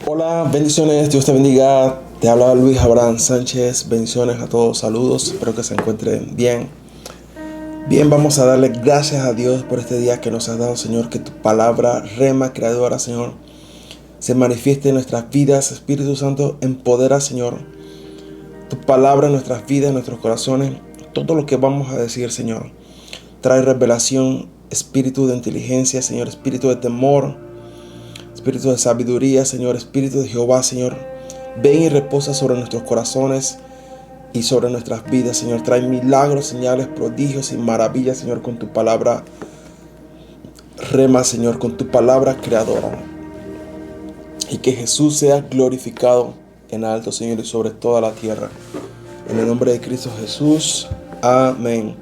Hola, bendiciones, Dios te bendiga. Te habla Luis Abraham Sánchez. Bendiciones a todos, saludos. Espero que se encuentren bien. Bien, vamos a darle gracias a Dios por este día que nos has dado, Señor. Que tu palabra, rema creadora, Señor, se manifieste en nuestras vidas. Espíritu Santo, empodera, Señor, tu palabra en nuestras vidas, en nuestros corazones. Todo lo que vamos a decir, Señor, trae revelación, espíritu de inteligencia, Señor, espíritu de temor, espíritu de sabiduría, Señor, espíritu de Jehová, Señor. Ven y reposa sobre nuestros corazones y sobre nuestras vidas, Señor. Trae milagros, señales, prodigios y maravillas, Señor, con tu palabra rema, Señor, con tu palabra creadora. Y que Jesús sea glorificado en alto, Señor, y sobre toda la tierra. En el nombre de Cristo Jesús. Amén.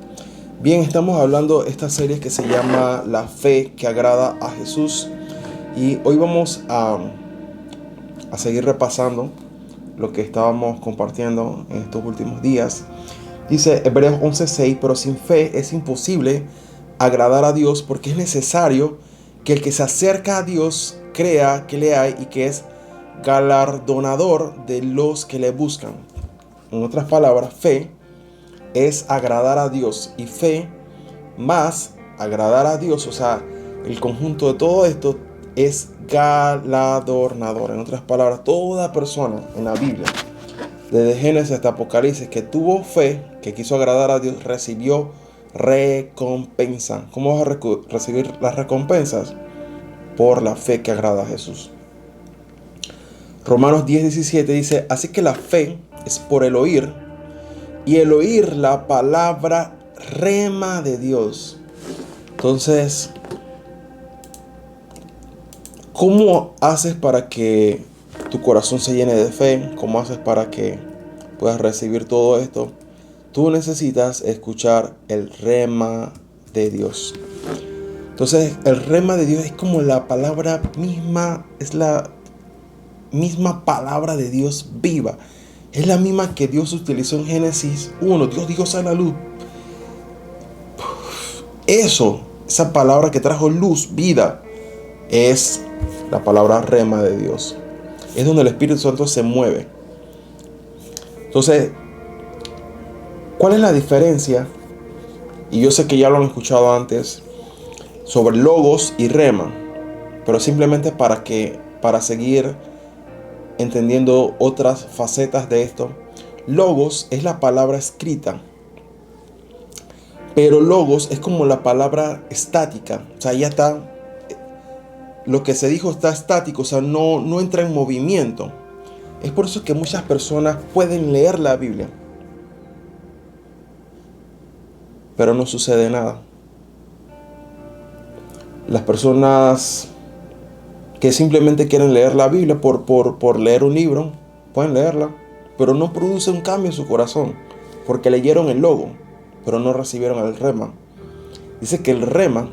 Bien, estamos hablando de esta serie que se llama La fe que agrada a Jesús. Y hoy vamos a seguir repasando lo que estábamos compartiendo en estos últimos días. Dice Hebreos 11:6, pero sin fe es imposible agradar a Dios, porque es necesario que el que se acerca a Dios crea que le hay y que es galardonador de los que le buscan. En otras palabras, fe es agradar a Dios, y fe más agradar a Dios, o sea, el conjunto de todo esto es galardonador. En otras palabras, toda persona en la Biblia, desde Génesis hasta Apocalipsis, que tuvo fe, que quiso agradar a Dios, recibió recompensa. ¿Cómo vas a recibir las recompensas? Por la fe que agrada a Jesús. Romanos 10:17 dice: así que la fe es por el oír, y el oír la palabra rema de Dios. Entonces, ¿cómo haces para que tu corazón se llene de fe? ¿Cómo haces para que puedas recibir todo esto? Tú necesitas escuchar el rema de Dios. Entonces, el rema de Dios es como la palabra misma, es la misma palabra de Dios viva. Es la misma que Dios utilizó en Génesis 1. Dios dijo: sea la luz. Esa palabra que trajo luz, vida, es la palabra rema de Dios. Es donde el Espíritu Santo se mueve. Entonces, ¿cuál es la diferencia? Y yo sé que ya lo han escuchado antes, sobre logos y rema, pero simplemente para seguir entendiendo otras facetas de esto. Logos es la palabra escrita, pero logos es como la palabra estática. O sea, ya está, lo que se dijo está estático, o sea, no entra en movimiento. Es por eso que muchas personas pueden leer la Biblia, pero no sucede nada. Las personas que simplemente quieren leer la Biblia por leer un libro, pueden leerla, pero no produce un cambio en su corazón, porque leyeron el logo, pero no recibieron el rema. Dice que el rema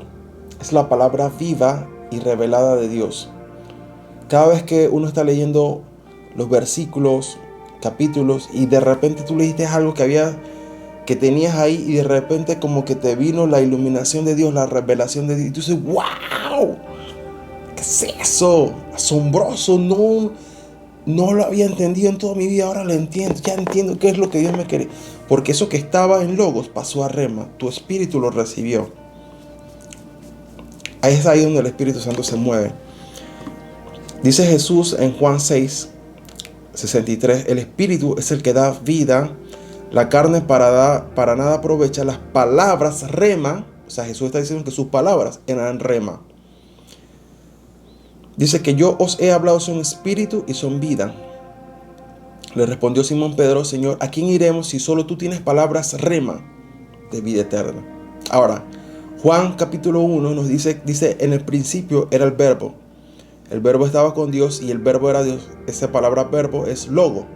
es la palabra viva y revelada de Dios. Cada vez que uno está leyendo los versículos, capítulos, y de repente tú leíste algo que tenías ahí, y de repente como que te vino la iluminación de Dios, la revelación de Dios, y tú dices: ¡wow! ¿Qué es eso? Asombroso, no lo había entendido en toda mi vida, ahora lo entiendo, ya entiendo qué es lo que Dios me quiere. Porque eso que estaba en logos pasó a rema, tu espíritu lo recibió. Ahí es ahí donde el Espíritu Santo se mueve. Dice Jesús en Juan 6:63, el espíritu es el que da vida, la carne para nada aprovecha. Las palabras rema, o sea, Jesús está diciendo que sus palabras eran rema. Dice que yo os he hablado son espíritu y son vida. Le respondió Simón Pedro: Señor, ¿a quién iremos si solo tú tienes palabras rema de vida eterna? Ahora, Juan capítulo 1 nos dice, en el principio era el verbo. El verbo estaba con Dios y el verbo era Dios. Esa palabra verbo es logo.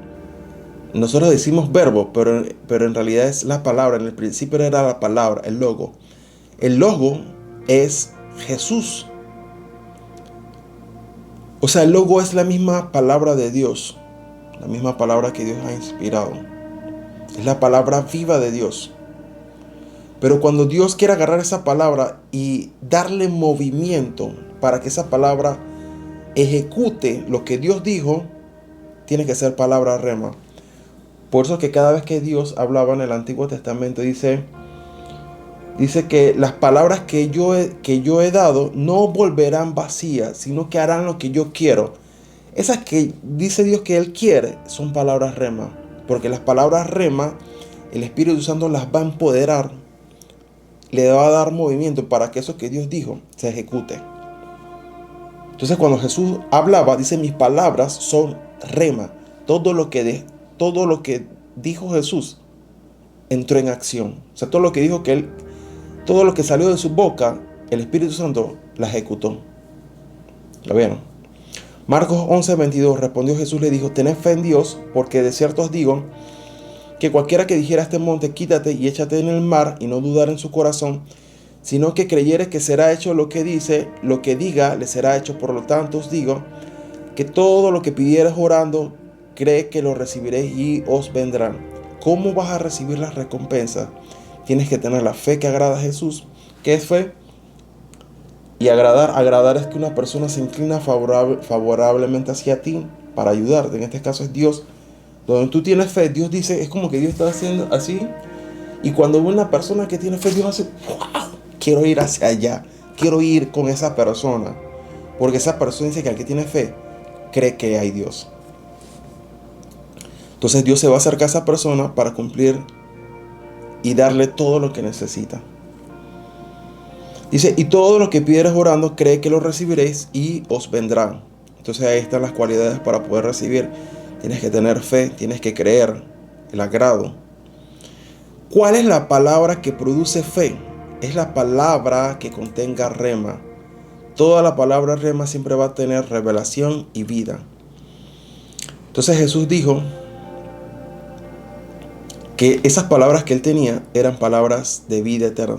Nosotros decimos verbo, pero en realidad es la palabra. En el principio era la palabra, el logo. El logo es Jesús. O sea, el logo es la misma palabra de Dios, la misma palabra que Dios ha inspirado. Es la palabra viva de Dios. Pero cuando Dios quiere agarrar esa palabra y darle movimiento para que esa palabra ejecute lo que Dios dijo, tiene que ser palabra rema. Por eso que cada vez que Dios hablaba en el Antiguo Testamento, dice que las palabras que yo he dado no volverán vacías, sino que harán lo que yo quiero. Esas que dice Dios que Él quiere son palabras rema, porque las palabras rema, el Espíritu Santo las va a empoderar, le va a dar movimiento para que eso que Dios dijo se ejecute. Entonces cuando Jesús hablaba, dice, mis palabras son rema. Todo lo que dijo Jesús entró en acción. O sea, todo lo que dijo todo lo que salió de su boca, el Espíritu Santo la ejecutó. ¿Lo vieron? Marcos 11:22, respondió Jesús, le dijo, tened fe en Dios, porque de cierto os digo, que cualquiera que dijera a este monte, quítate y échate en el mar, y no dudar en su corazón, sino que creyere que será hecho lo que diga, le será hecho. Por lo tanto os digo, que todo lo que pidieres orando, cree que lo recibiréis y os vendrán. ¿Cómo vas a recibir las recompensas? Tienes que tener la fe que agrada a Jesús. ¿Qué es fe? Y agradar es que una persona se inclina favorablemente hacia ti para ayudarte. En este caso es Dios. Donde tú tienes fe, Dios dice, es como que Dios está haciendo así. Y cuando una persona que tiene fe, Dios hace, ¡wow! Quiero ir hacia allá. Quiero ir con esa persona. Porque esa persona dice que al que tiene fe, cree que hay Dios. Entonces Dios se va a acercar a esa persona para cumplir y darle todo lo que necesita. Dice, y todo lo que pidieres orando, cree que lo recibiréis y os vendrán. Entonces ahí están las cualidades para poder recibir. Tienes que tener fe, tienes que creer, el agrado. ¿Cuál es la palabra que produce fe? Es la palabra que contenga rema. Toda la palabra rema siempre va a tener revelación y vida. Entonces Jesús dijo que esas palabras que él tenía eran palabras de vida eterna.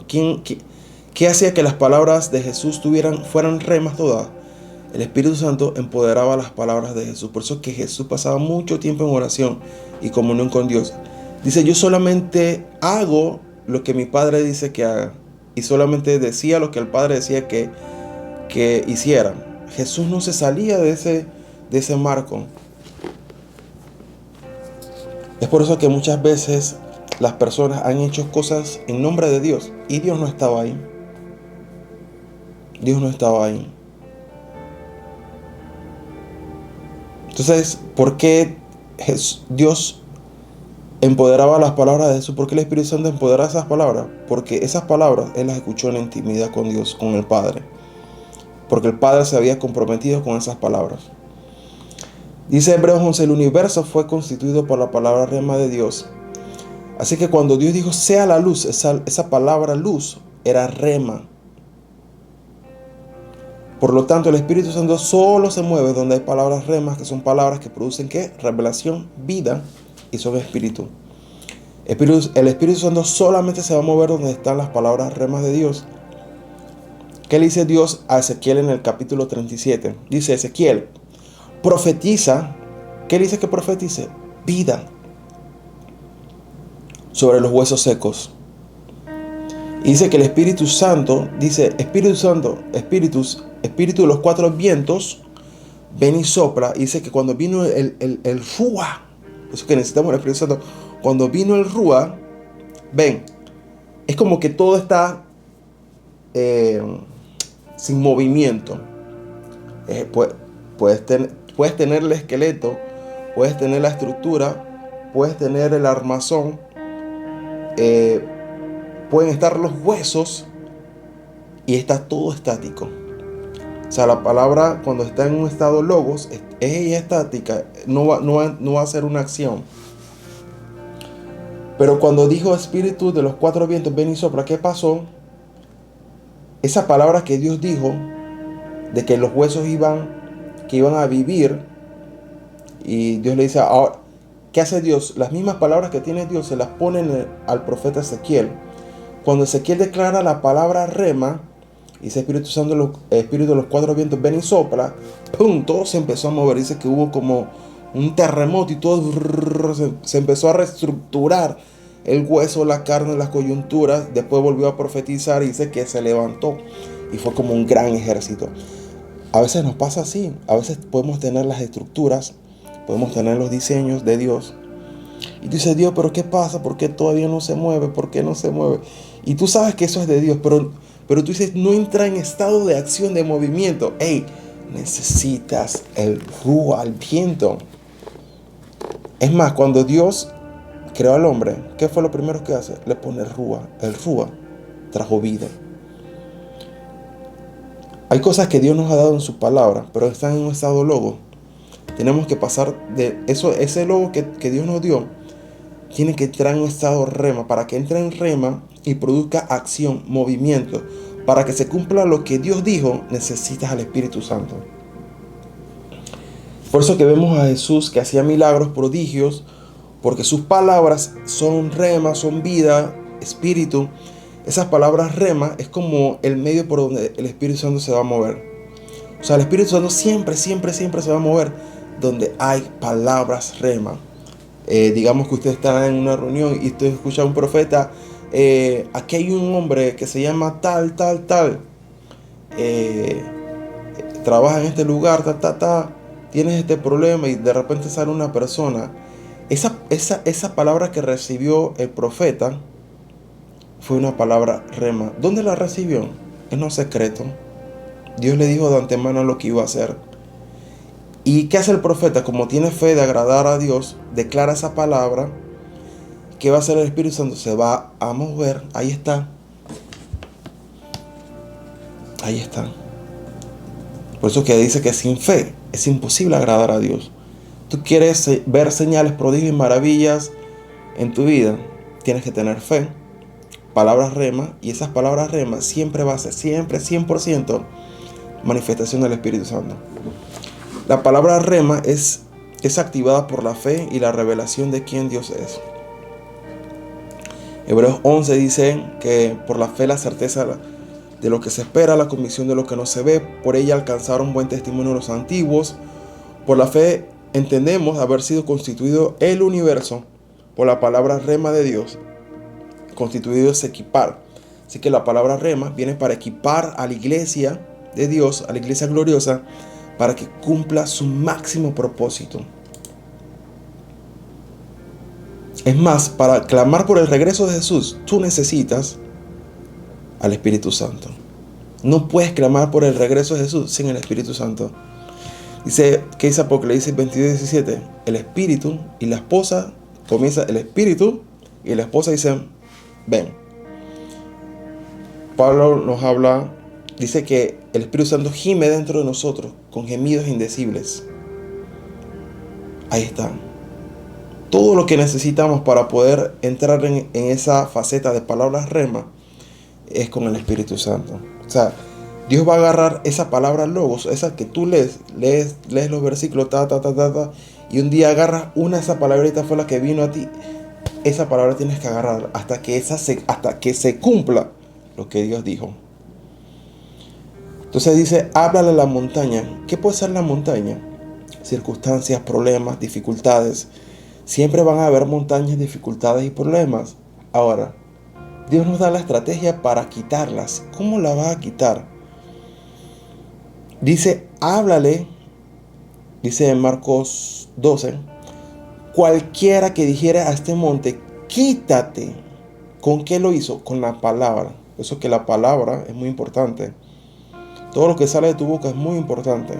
¿Qué hacía que las palabras de Jesús fueran remas todas? El Espíritu Santo empoderaba las palabras de Jesús. Por eso es que Jesús pasaba mucho tiempo en oración y comunión con Dios. Dice, yo solamente hago lo que mi Padre dice que haga. Y solamente decía lo que el Padre decía que hiciera. Jesús no se salía de ese marco. Es por eso que muchas veces las personas han hecho cosas en nombre de Dios y Dios no estaba ahí. Dios no estaba ahí. Entonces, ¿por qué Dios empoderaba las palabras de Jesús? ¿Por qué el Espíritu Santo empoderaba esas palabras? Porque esas palabras Él las escuchó en la intimidad con Dios, con el Padre. Porque el Padre se había comprometido con esas palabras. Dice Hebreos 11, el universo fue constituido por la palabra rema de Dios. Así que cuando Dios dijo, sea la luz, esa palabra luz era rema. Por lo tanto, el Espíritu Santo solo se mueve donde hay palabras remas, que son palabras que producen ¿qué? Revelación, vida, y son espíritu. El Espíritu Santo solamente se va a mover donde están las palabras remas de Dios. ¿Qué le dice Dios a Ezequiel en el capítulo 37? Dice Ezequiel, profetiza. ¿Qué le dice que profetice? Vida sobre los huesos secos. Y dice que el Espíritu Santo, dice Espíritu Santo, Espíritu de los cuatro vientos, ven y sopla. Y dice que cuando vino el Rúa, eso que necesitamos el Espíritu Santo, cuando vino el Rúa, ven, es como que todo está sin movimiento. Puedes tener el esqueleto, puedes tener la estructura, puedes tener el armazón, pueden estar los huesos y está todo estático. O sea, la palabra cuando está en un estado logos es ella estática, no va a hacer una acción. Pero cuando dijo Espíritu de los cuatro vientos, ven y sopla, ¿qué pasó? Esa palabra que Dios dijo de que los huesos iban a vivir, y Dios le dice, ahora, ¿qué hace Dios? Las mismas palabras que tiene Dios se las ponen al profeta Ezequiel. Cuando Ezequiel declara la palabra rema, dice Espíritu Santo, Espíritu de los cuatro vientos, ven y sopla, ¡pum! Todo se empezó a mover. Dice que hubo como un terremoto y todo se empezó a reestructurar el hueso, la carne, las coyunturas. Después volvió a profetizar y dice que se levantó y fue como un gran ejército. A veces nos pasa así. A veces podemos tener las estructuras, podemos tener los diseños de Dios. Y tú dices, Dios, ¿pero qué pasa? ¿Por qué todavía no se mueve? ¿Por qué no se mueve? Y tú sabes que eso es de Dios, pero tú dices, no entra en estado de acción, de movimiento. Hey, necesitas el rúa, el viento. Es más, cuando Dios creó al hombre, ¿qué fue lo primero que hace? Le pone el rúa. El rúa trajo vida. Hay cosas que Dios nos ha dado en su palabra, pero están en un estado logo. Tenemos que pasar de eso, ese logo que Dios nos dio, tiene que entrar en un estado rema. Para que entre en rema y produzca acción, movimiento, para que se cumpla lo que Dios dijo, necesitas al Espíritu Santo. Por eso que vemos a Jesús que hacía milagros, prodigios, porque sus palabras son rema, son vida, espíritu. Esas palabras rema es como el medio por donde el Espíritu Santo se va a mover. O sea, el Espíritu Santo siempre se va a mover donde hay palabras rema. Digamos que usted está en una reunión y usted escucha a un profeta, aquí hay un hombre que se llama tal, trabaja en este lugar, tienes este problema, y de repente sale una persona. Esa palabra que recibió el profeta fue una palabra rema. ¿Dónde la recibió? En lo secreto. Dios le dijo de antemano lo que iba a hacer. ¿Y qué hace el profeta? Como tiene fe de agradar a Dios, declara esa palabra. ¿Qué va a hacer el Espíritu Santo? Se va a mover. Ahí está. Ahí está. Por eso que dice que sin fe es imposible agradar a Dios. Tú quieres ver señales, prodigios y maravillas en tu vida, tienes que tener fe. Palabras rema, y esas palabras rema siempre va a ser, siempre 100% manifestación del Espíritu Santo. La palabra rema es activada por la fe y la revelación de quién Dios es. Hebreos 11 dice que por la fe la certeza de lo que se espera, la convicción de lo que no se ve, por ella alcanzaron buen testimonio los antiguos. Por la fe entendemos haber sido constituido el universo por la palabra rema de Dios. Constituido es equipar. Así que la palabra rema viene para equipar a la iglesia de Dios, a la iglesia gloriosa, para que cumpla su máximo propósito. Es más, para clamar por el regreso de Jesús, tú necesitas al Espíritu Santo. No puedes clamar por el regreso de Jesús sin el Espíritu Santo. ¿Qué dice Apocalipsis 22:17? El Espíritu y la esposa, comienza el Espíritu y la esposa dicen, ven. Pablo nos habla, dice que el Espíritu Santo gime dentro de nosotros con gemidos indecibles. Ahí está. Todo lo que necesitamos para poder entrar en esa faceta de palabras rema es con el Espíritu Santo. O sea, Dios va a agarrar esa palabra logos, esa que tú lees los versículos, y un día agarras una de esas palabritas fue la que vino a ti. Esa palabra tienes que agarrar hasta que se cumpla lo que Dios dijo. Entonces dice, háblale a la montaña. ¿Qué puede ser la montaña? Circunstancias, problemas, dificultades. Siempre van a haber montañas, dificultades y problemas. Ahora, Dios nos da la estrategia para quitarlas. ¿Cómo la va a quitar? Dice, háblale, dice en Marcos 12, cualquiera que dijera a este monte, quítate. ¿Con qué lo hizo? Con la palabra. Por eso que la palabra es muy importante. Todo lo que sale de tu boca es muy importante.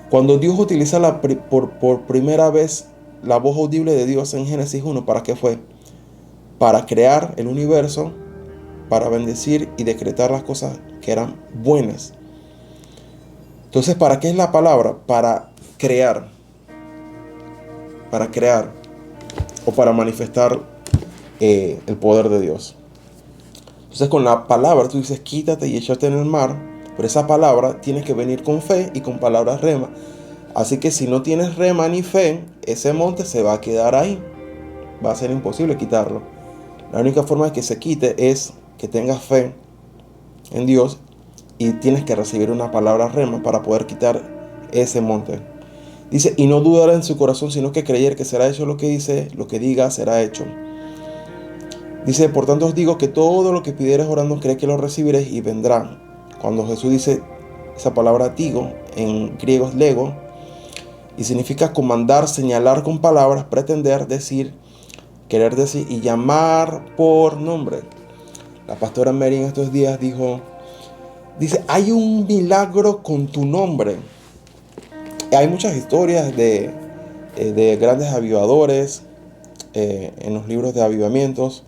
Cuando Dios utiliza por primera vez la voz audible de Dios en Génesis 1, ¿para qué fue? Para crear el universo, para bendecir y decretar las cosas que eran buenas. Entonces, ¿para qué es la palabra? Para crear. Para crear o para manifestar el poder de Dios. Entonces, con la palabra tú dices, quítate y échate en el mar. Pero esa palabra tiene que venir con fe y con palabras rema. Así que si no tienes rema ni fe, ese monte se va a quedar ahí. Va a ser imposible quitarlo. La única forma de que se quite es que tengas fe en Dios y tienes que recibir una palabra rema para poder quitar ese monte. Dice, y no dudar en su corazón, sino que creer que será hecho lo que dice, lo que diga será hecho. Dice, por tanto os digo que todo lo que pidieres orando, cree que lo recibiréis y vendrá. Cuando Jesús dice, Esa palabra tigo en griego es lego y significa comandar, señalar con palabras, pretender, decir, querer decir y llamar por nombre. La pastora Mary en estos días dice, hay un milagro con tu nombre. Hay muchas historias de grandes avivadores en los libros de avivamientos,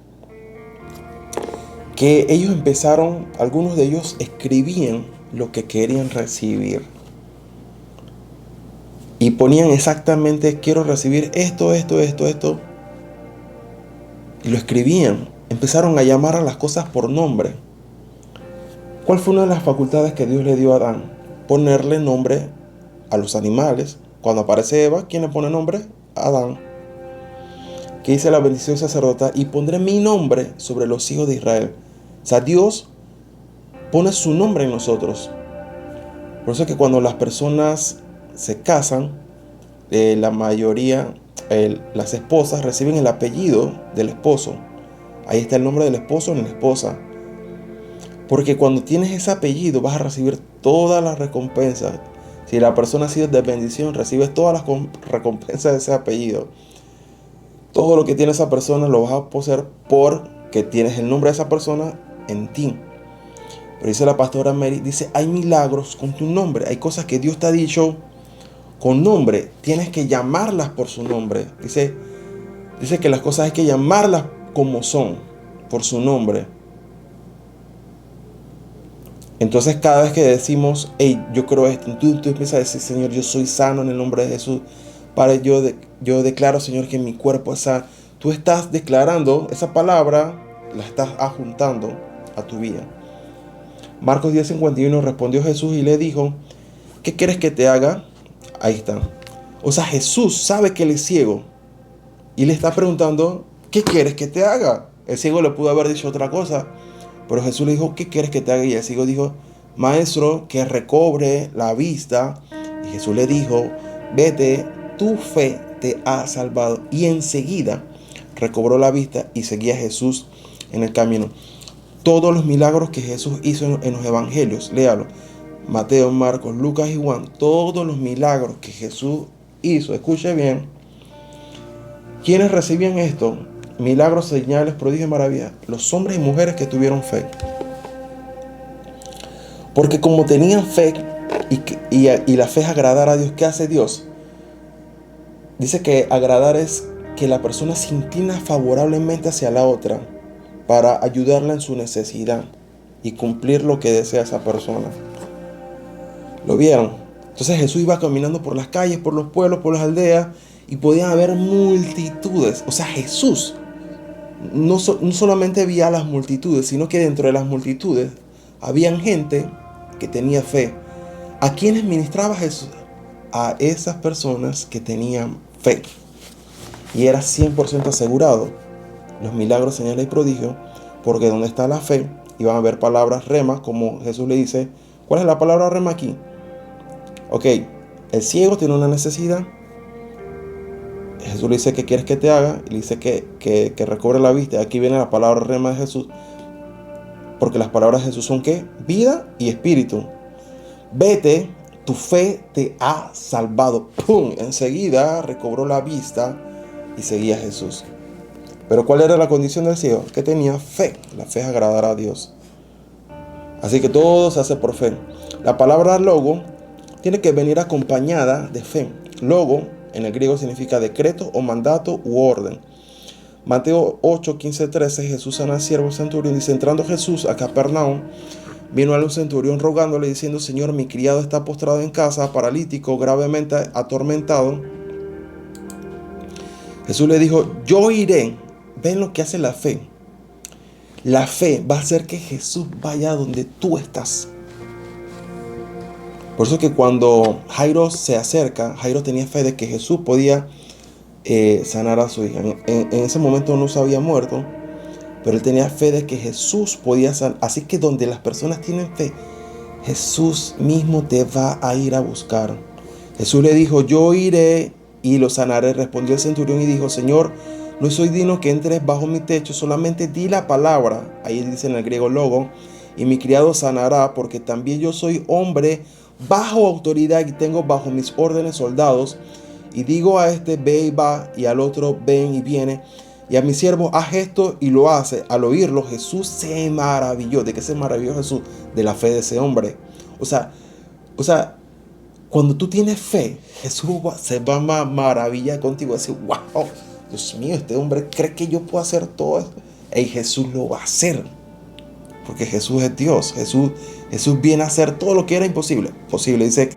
que ellos empezaron, algunos de ellos escribían lo que querían recibir. Y ponían exactamente, quiero recibir esto. Y lo escribían. Empezaron a llamar a las cosas por nombre. ¿Cuál fue una de las facultades que Dios le dio a Adán? Ponerle nombre a los animales. Cuando aparece Eva, ¿quién le pone nombre? Adán. Que dice la bendición sacerdota, y pondré mi nombre sobre los hijos de Israel. O sea, Dios pone su nombre en nosotros. Por eso es que cuando las personas se casan, la mayoría, las esposas reciben el apellido del esposo. Ahí está el nombre del esposo en la esposa. Porque cuando tienes ese apellido vas a recibir todas las recompensas. Si la persona ha sido de bendición, recibes todas las recompensas de ese apellido. Todo lo que tiene esa persona lo vas a poseer porque tienes el nombre de esa persona en ti. Pero dice la pastora Mary, dice, hay milagros con tu nombre. Hay cosas que Dios te ha dicho con nombre. Tienes que llamarlas por su nombre. Dice que las cosas hay que llamarlas como son, por su nombre. Entonces cada vez que decimos, hey, yo creo esto, tú empiezas a decir, Señor, yo soy sano en el nombre de Jesús. Padre, yo declaro, Señor, que mi cuerpo es sano. Tú estás declarando esa palabra, la estás adjuntando a tu vida. Marcos 10:51 respondió Jesús y le dijo, ¿qué quieres que te haga? Ahí está. O sea, Jesús sabe que él es ciego y le está preguntando, ¿qué quieres que te haga? El ciego le pudo haber dicho otra cosa, pero Jesús le dijo, ¿qué quieres que te haga? Y el ciego dijo, Maestro, que recobre la vista. Y Jesús le dijo, vete, tu fe te ha salvado. Y enseguida recobró la vista y seguía a Jesús en el camino. Todos los milagros que Jesús hizo en los evangelios, léalo, Mateo, Marcos, Lucas y Juan, todos los milagros que Jesús hizo, escuche bien, ¿quiénes recibían esto? Milagros, señales, prodigios y maravillas, los hombres y mujeres que tuvieron fe. Porque como tenían fe y la fe es agradar a Dios, ¿qué hace Dios? Dice que agradar es que la persona se inclina favorablemente hacia la otra para ayudarla en su necesidad y cumplir lo que desea esa persona. ¿Lo vieron? Entonces Jesús iba caminando por las calles, por los pueblos, por las aldeas y podían haber multitudes. O sea, Jesús no solamente veía a las multitudes, sino que dentro de las multitudes habían gente que tenía fe. ¿A quiénes ministraba Jesús? A esas personas que tenían fe. Y era 100% asegurado los milagros, señales y prodigios, porque donde está la fe iban a haber palabras rema, como Jesús le dice. ¿Cuál es la palabra rema aquí? Ok, el ciego tiene una necesidad. Jesús le dice, ¿qué quieres que te haga? Y le dice que recobre la vista. Aquí viene la palabra rema de Jesús, porque las palabras de Jesús son ¿qué? Vida y espíritu. Vete, tu fe te ha salvado. ¡Pum! Enseguida recobró la vista y seguía a Jesús. Pero ¿cuál era la condición del ciego? Que tenía fe. La fe es agradar a Dios. Así que todo se hace por fe. La palabra logo tiene que venir acompañada de fe. Logo en el griego significa decreto o mandato u orden. Mateo 8, 15, 13, Jesús sana al siervo centurión. Dice, entrando Jesús a Capernaum, vino a un centurión rogándole, diciendo, Señor, mi criado está postrado en casa, paralítico, gravemente atormentado. Jesús le dijo, yo iré. Ven lo que hace la fe. La fe va a hacer que Jesús vaya donde tú estás. Por eso que cuando Jairo se acerca, Jairo tenía fe de que Jesús podía sanar a su hija. En ese momento no se había muerto, pero él tenía fe de que Jesús podía sanar. Así que donde las personas tienen fe, Jesús mismo te va a ir a buscar. Jesús le dijo, yo iré y lo sanaré. Respondió el centurión y dijo, Señor, no soy digno que entres bajo mi techo, solamente di la palabra, ahí dice en el griego logo, y mi criado sanará, porque también yo soy hombre bajo autoridad y tengo bajo mis órdenes soldados, y digo a este ve y va, y al otro ven y viene, y a mi siervo haz esto y lo hace. Al oírlo, Jesús se maravilló. ¿De qué se maravilló Jesús? De la fe de ese hombre. O sea, cuando tú tienes fe, Jesús se va a maravillar contigo. Va a decir, wow, Dios mío, este hombre cree que yo puedo hacer todo esto. Y Jesús lo va a hacer. Porque Jesús es Dios. Jesús viene a hacer todo lo que era imposible. Posible, dice.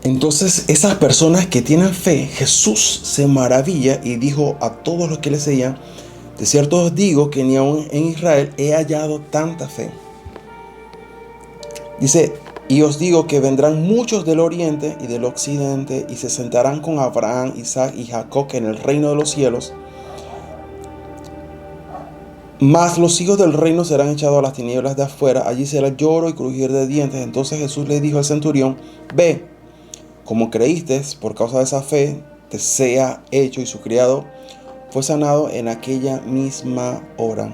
Entonces, esas personas que tienen fe, Jesús se maravilla y dijo a todos los que le seguían: de cierto os digo que ni aún en Israel he hallado tanta fe. Dice, y os digo que vendrán muchos del oriente y del occidente y se sentarán con Abraham, Isaac y Jacob en el reino de los cielos. Mas los hijos del reino serán echados a las tinieblas de afuera. Allí será lloro y crujir de dientes. Entonces Jesús le dijo al centurión: ve, como creíste, por causa de esa fe, te sea hecho. Y su criado fue sanado en aquella misma hora.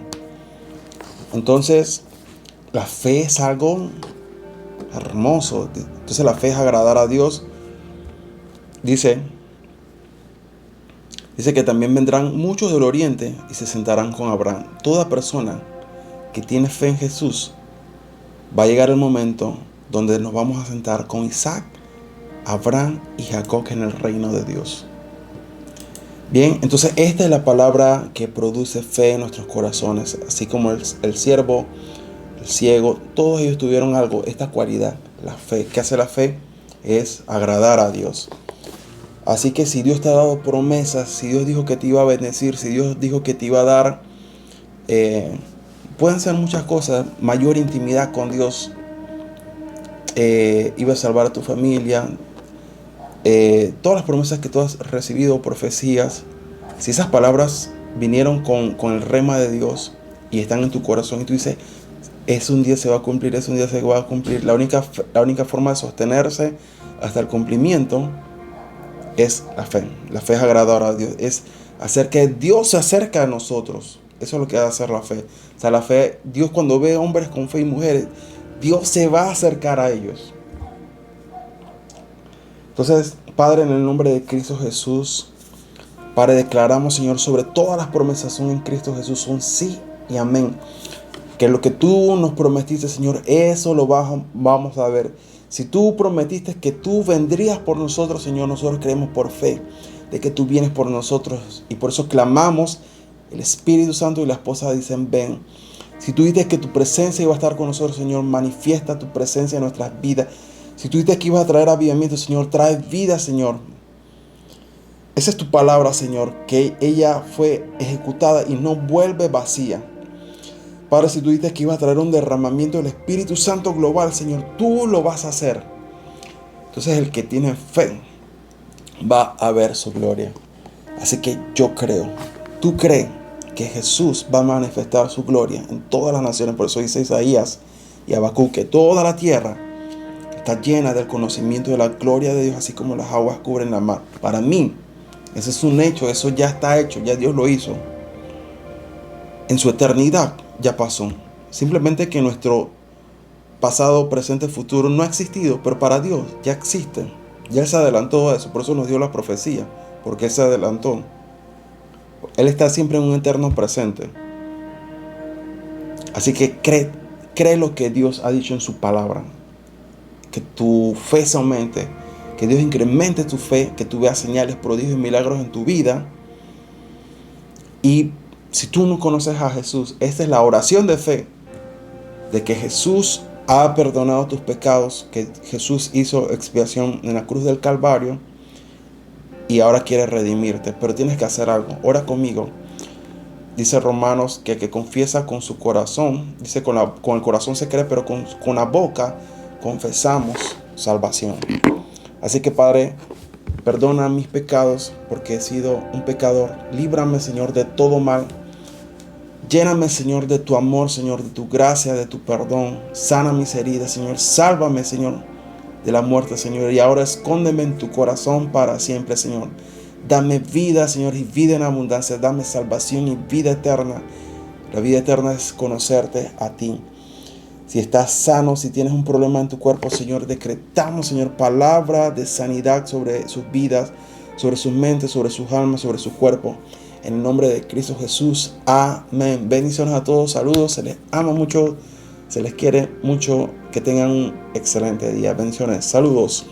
Entonces, la fe es algo hermoso. Entonces la fe es agradar a Dios. Dice que también vendrán muchos del oriente y se sentarán con Abraham. Toda persona que tiene fe en Jesús, va a llegar el momento donde nos vamos a sentar con Isaac, Abraham y Jacob en el reino de Dios. Bien, entonces esta es la palabra que produce fe en nuestros corazones. Así como el siervo, el ciego, todos ellos tuvieron algo, esta cualidad, la fe. ¿Qué hace la fe? Es agradar a Dios. Así que si Dios te ha dado promesas, si Dios dijo que te iba a bendecir, si Dios dijo que te iba a dar, pueden ser muchas cosas, mayor intimidad con Dios, iba a salvar a tu familia, todas las promesas que tú has recibido, profecías, si esas palabras vinieron con el rema de Dios y están en tu corazón y tú dices, es un día se va a cumplir, es un día se va a cumplir, la única forma de sostenerse hasta el cumplimiento es la fe. La fe es agradar a Dios, es hacer que Dios se acerque a nosotros. Eso es lo que va a hacer la fe. O sea, la fe, Dios cuando ve hombres con fe y mujeres, Dios se va a acercar a ellos. Entonces, Padre, en el nombre de Cristo Jesús, Padre, declaramos, Señor, sobre todas las promesas son en Cristo Jesús, son sí y amén. Que lo que tú nos prometiste, Señor, eso lo vamos a ver. Si tú prometiste que tú vendrías por nosotros, Señor, nosotros creemos por fe de que tú vienes por nosotros. Y por eso clamamos, el Espíritu Santo y la esposa dicen, ven. Si tú dices que tu presencia iba a estar con nosotros, Señor, manifiesta tu presencia en nuestras vidas. Si tú dices que ibas a traer avivamiento, Señor, trae vida, Señor. Esa es tu palabra, Señor, que ella fue ejecutada y no vuelve vacía. Padre, si tú dices que ibas a traer un derramamiento del Espíritu Santo global, Señor, tú lo vas a hacer. Entonces el que tiene fe va a ver su gloria. Así que yo creo, tú crees que Jesús va a manifestar su gloria en todas las naciones. Por eso dice Isaías y Habacuc que toda la tierra está llena del conocimiento de la gloria de Dios, así como las aguas cubren la mar. Para mí, ese es un hecho, eso ya está hecho, ya Dios lo hizo. En su eternidad ya pasó. Simplemente que nuestro pasado, presente, futuro no ha existido, pero para Dios ya existe. Ya Él se adelantó a eso, por eso nos dio la profecía, porque Él se adelantó. Él está siempre en un eterno presente. Así que cree lo que Dios ha dicho en su palabra. Que tu fe se aumente, que Dios incremente tu fe, que tú veas señales, prodigios y milagros en tu vida. Y si tú no conoces a Jesús, esta es la oración de fe, de que Jesús ha perdonado tus pecados, que Jesús hizo expiación en la cruz del Calvario y ahora quiere redimirte. Pero tienes que hacer algo. Ora conmigo. Dice Romanos que el que confiesa con su corazón, dice con el corazón se cree, pero con la boca confesamos salvación. Así que, Padre, perdona mis pecados porque he sido un pecador. Líbrame, Señor, de todo mal. Lléname, Señor, de tu amor, Señor, de tu gracia, de tu perdón. Sana mis heridas, Señor. Sálvame, Señor, de la muerte, Señor. Y ahora escóndeme en tu corazón para siempre, Señor. Dame vida, Señor, y vida en abundancia. Dame salvación y vida eterna. La vida eterna es conocerte a ti. Si estás sano, si tienes un problema en tu cuerpo, Señor, decretamos, Señor, palabra de sanidad sobre sus vidas, sobre sus mentes, sobre sus almas, sobre su cuerpo. En el nombre de Cristo Jesús. Amén. Bendiciones a todos. Saludos. Se les ama mucho. Se les quiere mucho. Que tengan un excelente día. Bendiciones. Saludos.